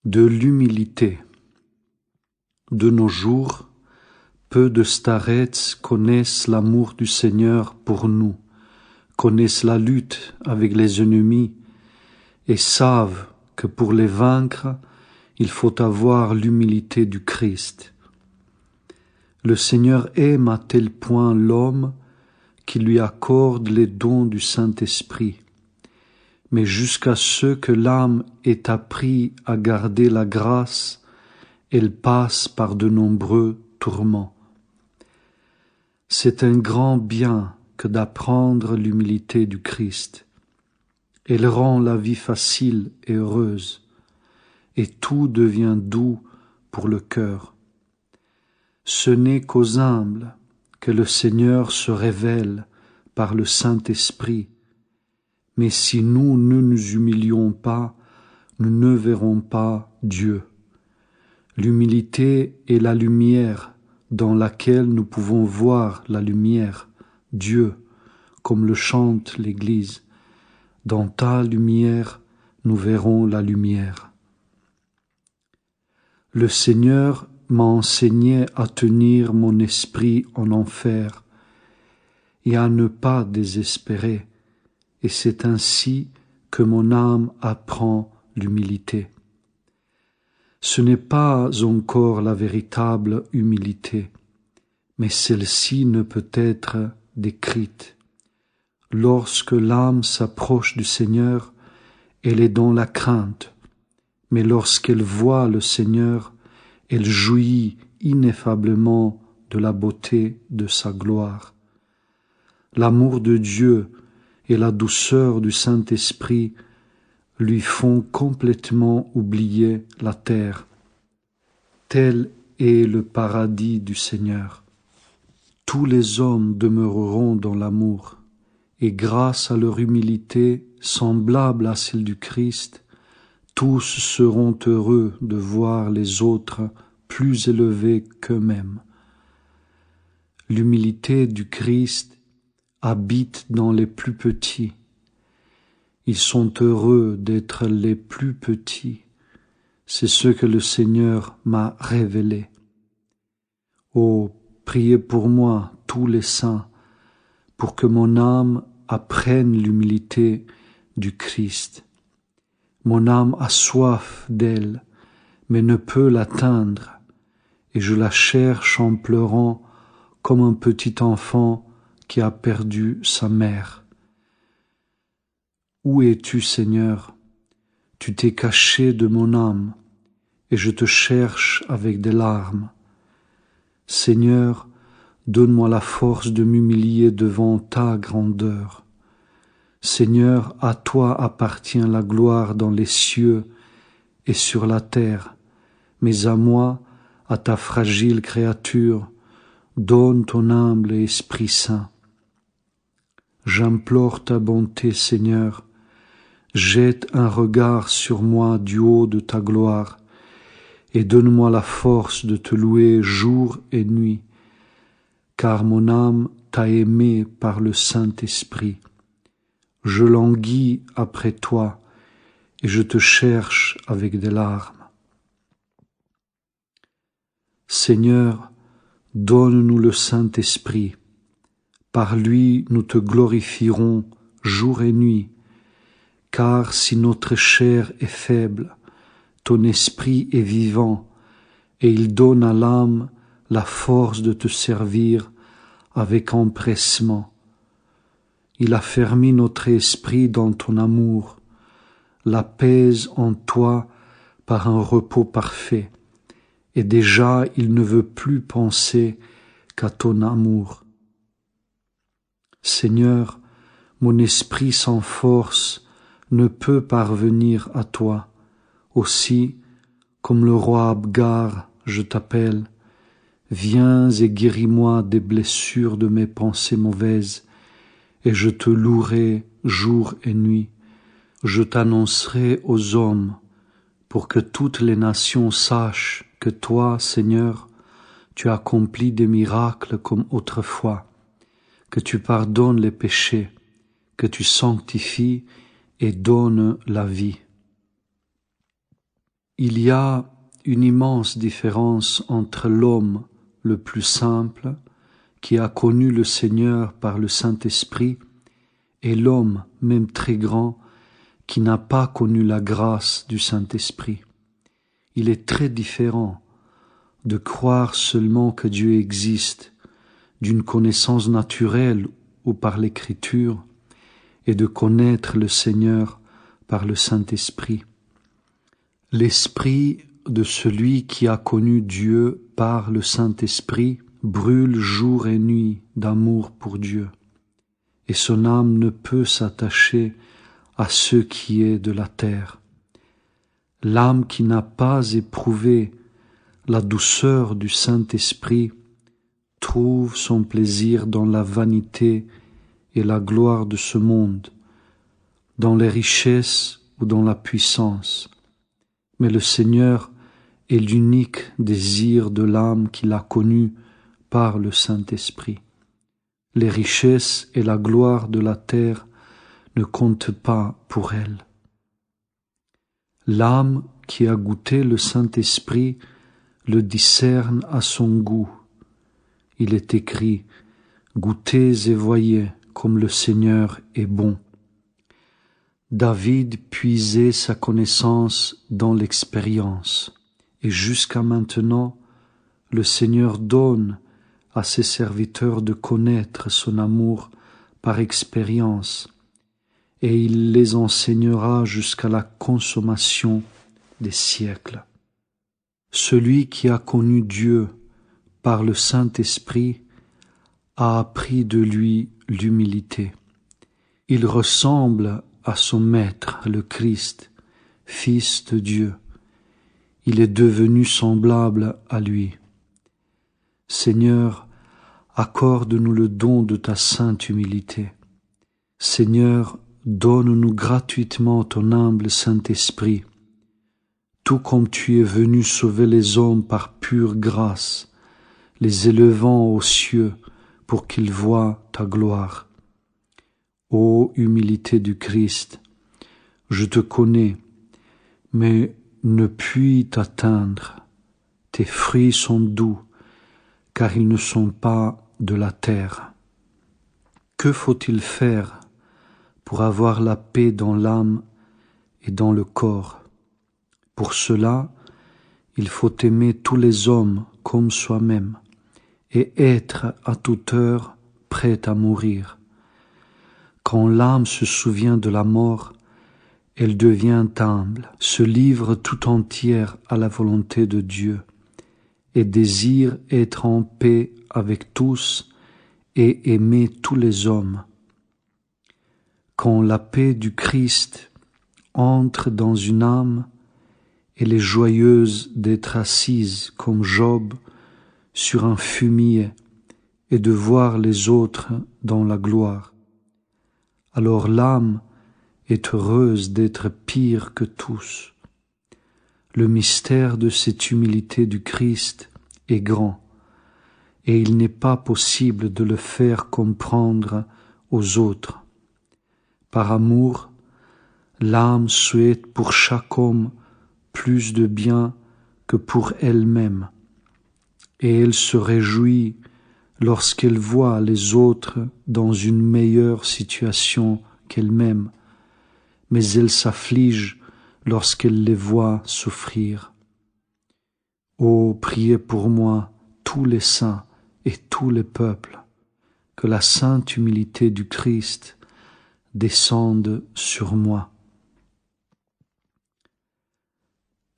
De l'humilité. De nos jours, peu de starets connaissent l'amour du Seigneur pour nous, connaissent la lutte avec les ennemis et savent que pour les vaincre, il faut avoir l'humilité du Christ. Le Seigneur aime à tel point l'homme qu'il lui accorde les dons du Saint-Esprit. Mais jusqu'à ce que l'âme ait appris à garder la grâce, elle passe par de nombreux tourments. C'est un grand bien que d'apprendre l'humilité du Christ. Elle rend la vie facile et heureuse, et tout devient doux pour le cœur. Ce n'est qu'aux humbles que le Seigneur se révèle par le Saint-Esprit. Mais si nous ne nous humilions pas, nous ne verrons pas Dieu. L'humilité est la lumière dans laquelle nous pouvons voir la lumière, Dieu, comme le chante l'Église. Dans ta lumière, nous verrons la lumière. Le Seigneur m'a enseigné à tenir mon esprit en enfer et à ne pas désespérer. Et c'est ainsi que mon âme apprend l'humilité. Ce n'est pas encore la véritable humilité, mais celle-ci ne peut être décrite. Lorsque l'âme s'approche du Seigneur, elle est dans la crainte, mais lorsqu'elle voit le Seigneur, elle jouit ineffablement de la beauté de sa gloire. L'amour de Dieu et la douceur du Saint-Esprit lui font complètement oublier la terre. Tel est le paradis du Seigneur. Tous les hommes demeureront dans l'amour, et grâce à leur humilité semblable à celle du Christ, tous seront heureux de voir les autres plus élevés qu'eux-mêmes. L'humilité du Christ habite dans les plus petits. Ils sont heureux d'être les plus petits. C'est ce que le Seigneur m'a révélé. Oh, priez pour moi, tous les saints, pour que mon âme apprenne l'humilité du Christ. Mon âme a soif d'elle, mais ne peut l'atteindre, et je la cherche en pleurant comme un petit enfant qui a perdu sa mère. Où es-tu, Seigneur? Tu t'es caché de mon âme, et je te cherche avec des larmes. Seigneur, donne-moi la force de m'humilier devant ta grandeur. Seigneur, à toi appartient la gloire dans les cieux et sur la terre, mais à moi, à ta fragile créature, donne ton humble Esprit Saint. J'implore ta bonté, Seigneur, jette un regard sur moi du haut de ta gloire, et donne-moi la force de te louer jour et nuit, car mon âme t'a aimé par le Saint-Esprit. Je languis après toi, et je te cherche avec des larmes. Seigneur, donne-nous le Saint-Esprit. Par lui nous te glorifierons jour et nuit, car si notre chair est faible, ton esprit est vivant, et il donne à l'âme la force de te servir avec empressement. Il affermit notre esprit dans ton amour, l'apaise en toi par un repos parfait, et déjà il ne veut plus penser qu'à ton amour. Seigneur, mon esprit sans force ne peut parvenir à toi. Aussi, comme le roi Abgar, je t'appelle. Viens et guéris-moi des blessures de mes pensées mauvaises, et je te louerai jour et nuit. Je t'annoncerai aux hommes, pour que toutes les nations sachent que toi, Seigneur, tu accomplis des miracles comme autrefois, que tu pardonnes les péchés, que tu sanctifies et donnes la vie. Il y a une immense différence entre l'homme le plus simple, qui a connu le Seigneur par le Saint-Esprit, et l'homme, même très grand, qui n'a pas connu la grâce du Saint-Esprit. Il est très différent de croire seulement que Dieu existe, d'une connaissance naturelle ou par l'Écriture, et de connaître le Seigneur par le Saint-Esprit. L'esprit de celui qui a connu Dieu par le Saint-Esprit brûle jour et nuit d'amour pour Dieu, et son âme ne peut s'attacher à ce qui est de la terre. L'âme qui n'a pas éprouvé la douceur du Saint-Esprit trouve son plaisir dans la vanité et la gloire de ce monde, dans les richesses ou dans la puissance. Mais le Seigneur est l'unique désir de l'âme qu'il a connu par le Saint-Esprit. Les richesses et la gloire de la terre ne comptent pas pour elle. L'âme qui a goûté le Saint-Esprit le discerne à son goût. Il est écrit « Goûtez et voyez comme le Seigneur est bon ». David puisait sa connaissance dans l'expérience, et jusqu'à maintenant, le Seigneur donne à ses serviteurs de connaître son amour par expérience, et il les enseignera jusqu'à la consommation des siècles. Celui qui a connu Dieu par le Saint-Esprit a appris de lui l'humilité. Il ressemble à son Maître, le Christ, Fils de Dieu. Il est devenu semblable à lui. Seigneur, accorde-nous le don de ta sainte humilité. Seigneur, donne-nous gratuitement ton humble Saint-Esprit, tout comme tu es venu sauver les hommes par pure grâce, les élevant aux cieux pour qu'ils voient ta gloire. Ô humilité du Christ, je te connais, mais ne puis t'atteindre. Tes fruits sont doux, car ils ne sont pas de la terre. Que faut-il faire pour avoir la paix dans l'âme et dans le corps? Pour cela, il faut aimer tous les hommes comme soi-même et être à toute heure prêt à mourir. Quand l'âme se souvient de la mort, elle devient humble, se livre tout entière à la volonté de Dieu et désire être en paix avec tous et aimer tous les hommes. Quand la paix du Christ entre dans une âme, elle est joyeuse d'être assise comme Job sur un fumier et de voir les autres dans la gloire. Alors l'âme est heureuse d'être pire que tous. Le mystère de cette humilité du Christ est grand, et il n'est pas possible de le faire comprendre aux autres. Par amour, l'âme souhaite pour chaque homme plus de bien que pour elle-même, et elle se réjouit lorsqu'elle voit les autres dans une meilleure situation qu'elle-même, mais elle s'afflige lorsqu'elle les voit souffrir. Ô, priez pour moi, tous les saints et tous les peuples, que la sainte humilité du Christ descende sur moi.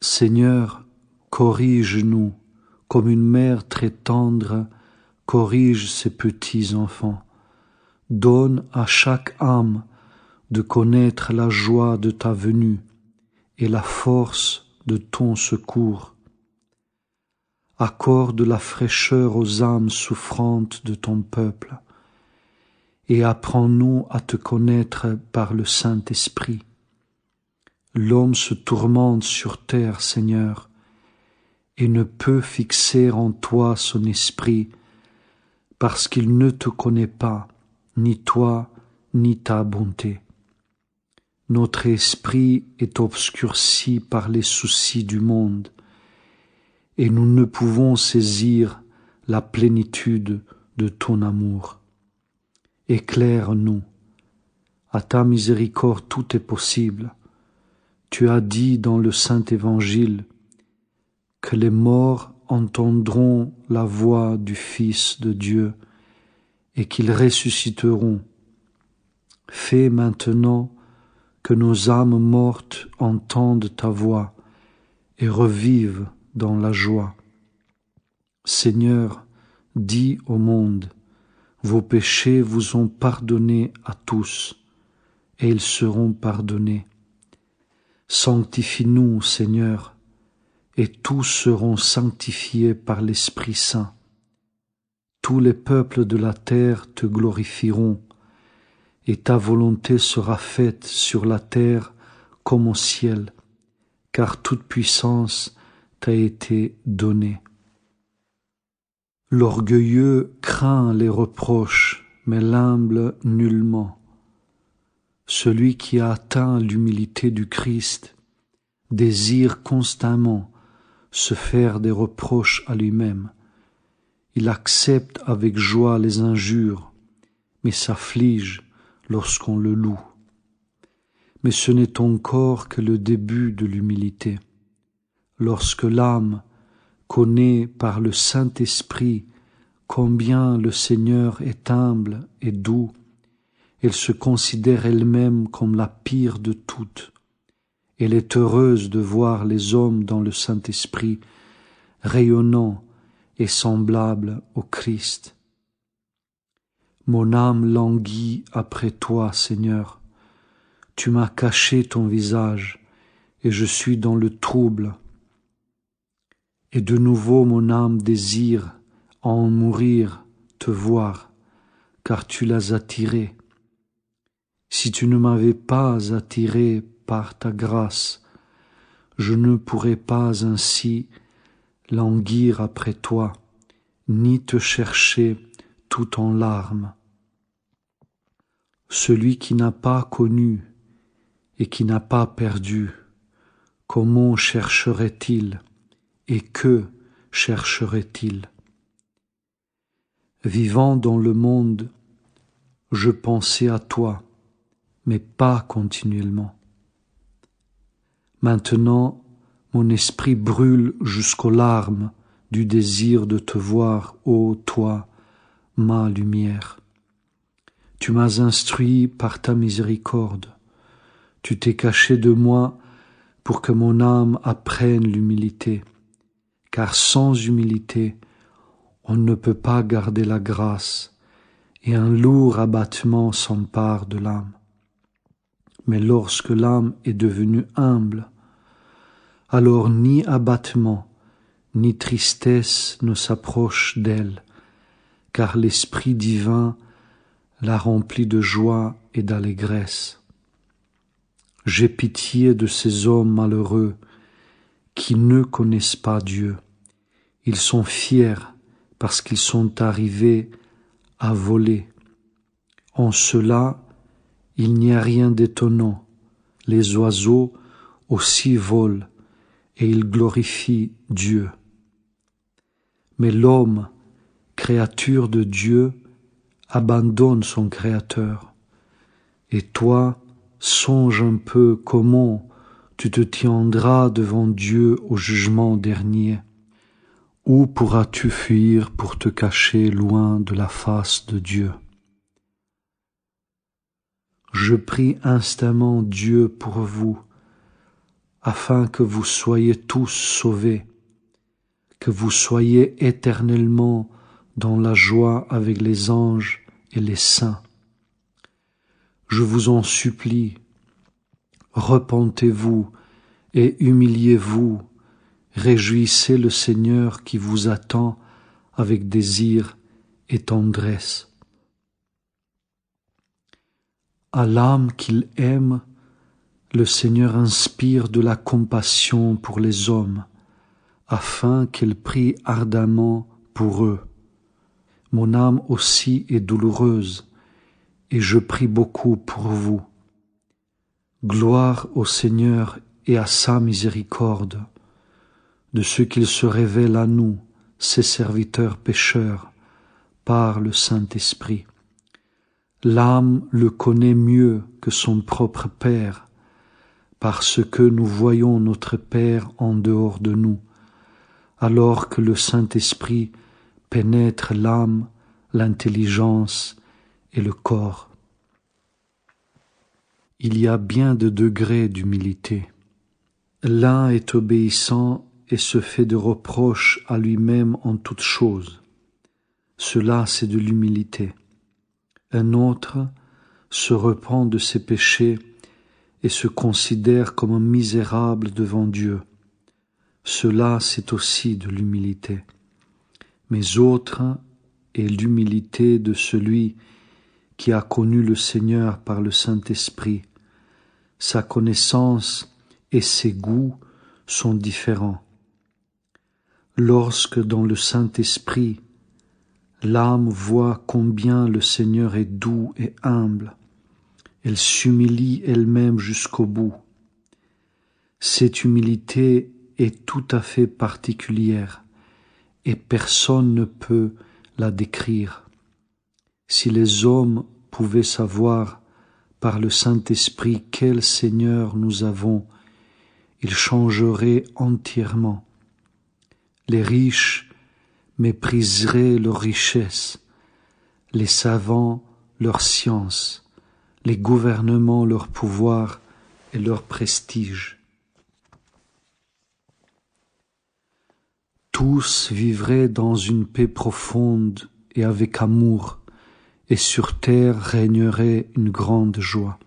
Seigneur, corrige-nous, comme une mère très tendre corrige ses petits enfants. Donne à chaque âme de connaître la joie de ta venue et la force de ton secours. Accorde la fraîcheur aux âmes souffrantes de ton peuple et apprends-nous à te connaître par le Saint-Esprit. L'homme se tourmente sur terre, Seigneur, et ne peut fixer en toi son esprit parce qu'il ne te connaît pas, ni toi, ni ta bonté. notre esprit est obscurci par les soucis du monde, et nous ne pouvons saisir la plénitude de ton amour. Éclaire-nous. À ta miséricorde tout est possible. Tu as dit dans le Saint-Évangile que les morts entendront la voix du Fils de Dieu et qu'ils ressusciteront. Fais maintenant que nos âmes mortes entendent ta voix et revivent dans la joie. Seigneur, dis au monde, vos péchés vous ont pardonnés à tous, et ils seront pardonnés. Sanctifie-nous, Seigneur, et tous seront sanctifiés par l'Esprit Saint. Tous les peuples de la terre te glorifieront, et ta volonté sera faite sur la terre comme au ciel, car toute puissance t'a été donnée. L'orgueilleux craint les reproches, mais l'humble nullement. Celui qui a atteint l'humilité du Christ désire constamment se faire des reproches à lui-même. Il accepte avec joie les injures, mais s'afflige lorsqu'on le loue. Mais ce n'est encore que le début de l'humilité. Lorsque l'âme connaît par le Saint-Esprit combien le Seigneur est humble et doux, elle se considère elle-même comme la pire de toutes. Elle est heureuse de voir les hommes dans le Saint-Esprit, rayonnants et semblables au Christ. Mon âme languit après toi, Seigneur. Tu m'as caché ton visage, et je suis dans le trouble. Et de nouveau mon âme désire en mourir, te voir, car tu l'as attiré. Si tu ne m'avais pas attiré par ta grâce, je ne pourrais pas ainsi languir après toi, ni te chercher tout en larmes. Celui qui n'a pas connu et qui n'a pas perdu, comment chercherait-il et que chercherait-il? Vivant dans le monde, je pensais à toi, mais pas continuellement. Maintenant, mon esprit brûle jusqu'aux larmes du désir de te voir, ô toi, ma lumière. Tu m'as instruit par ta miséricorde. Tu t'es caché de moi pour que mon âme apprenne l'humilité, car sans humilité, on ne peut pas garder la grâce, et un lourd abattement s'empare de l'âme. Mais lorsque l'âme est devenue humble, alors ni abattement, ni tristesse ne s'approchent d'elle, car l'Esprit divin la remplit de joie et d'allégresse. J'ai pitié de ces hommes malheureux qui ne connaissent pas Dieu. Ils sont fiers parce qu'ils sont arrivés à voler. En cela, il n'y a rien d'étonnant. Les oiseaux aussi volent et ils glorifient Dieu. Mais l'homme, créature de Dieu, abandonne son Créateur. Et toi, songe un peu comment tu te tiendras devant Dieu au jugement dernier. Où pourras-tu fuir pour te cacher loin de la face de Dieu? Je prie instamment Dieu pour vous, afin que vous soyez tous sauvés, que vous soyez éternellement dans la joie avec les anges et les saints. Je vous en supplie, repentez-vous et humiliez-vous, réjouissez le Seigneur qui vous attend avec désir et tendresse. À l'âme qu'il aime, le Seigneur inspire de la compassion pour les hommes, afin qu'elle prie ardemment pour eux. Mon âme aussi est douloureuse, et je prie beaucoup pour vous. Gloire au Seigneur et à sa miséricorde, de ce qu'il se révèle à nous, ses serviteurs pécheurs, par le Saint-Esprit. L'âme le connaît mieux que son propre Père, parce que nous voyons notre Père en dehors de nous, alors que le Saint-Esprit pénètre l'âme, l'intelligence et le corps. Il y a bien de degrés d'humilité. L'un est obéissant et se fait de reproches à lui-même en toutes choses. Cela, c'est de l'humilité. Un autre se repent de ses péchés et se considère comme un misérable devant Dieu. Cela, c'est aussi de l'humilité. Mais autre est l'humilité de celui qui a connu le Seigneur par le Saint-Esprit. Sa connaissance et ses goûts sont différents. Lorsque dans le Saint-Esprit, l'âme voit combien le Seigneur est doux et humble, elle s'humilie elle-même jusqu'au bout. Cette humilité est tout à fait particulière et personne ne peut la décrire. Si les hommes pouvaient savoir par le Saint-Esprit quel Seigneur nous avons, ils changeraient entièrement. Les riches mépriseraient leur richesse, les savants leur science, les gouvernements leur pouvoir et leur prestige. Tous vivraient dans une paix profonde et avec amour, et sur terre régnerait une grande joie.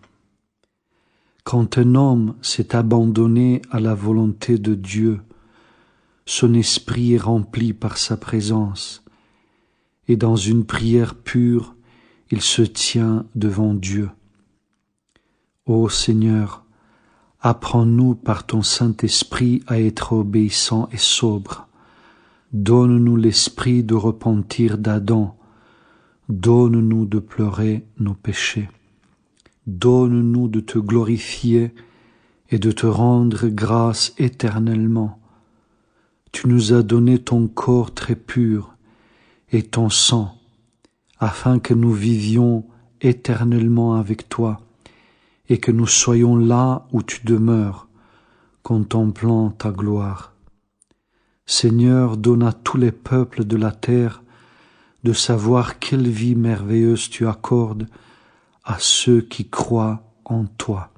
Quand un homme s'est abandonné à la volonté de Dieu, son esprit est rempli par sa présence, et dans une prière pure, il se tient devant Dieu. Ô Seigneur, apprends-nous par ton Saint-Esprit à être obéissants et sobres. Donne-nous l'esprit de repentir d'Adam. Donne-nous de pleurer nos péchés. Donne-nous de te glorifier et de te rendre grâce éternellement. Tu nous as donné ton corps très pur et ton sang, afin que nous vivions éternellement avec toi et que nous soyons là où tu demeures, contemplant ta gloire. Seigneur, donne à tous les peuples de la terre de savoir quelle vie merveilleuse tu accordes à ceux qui croient en toi.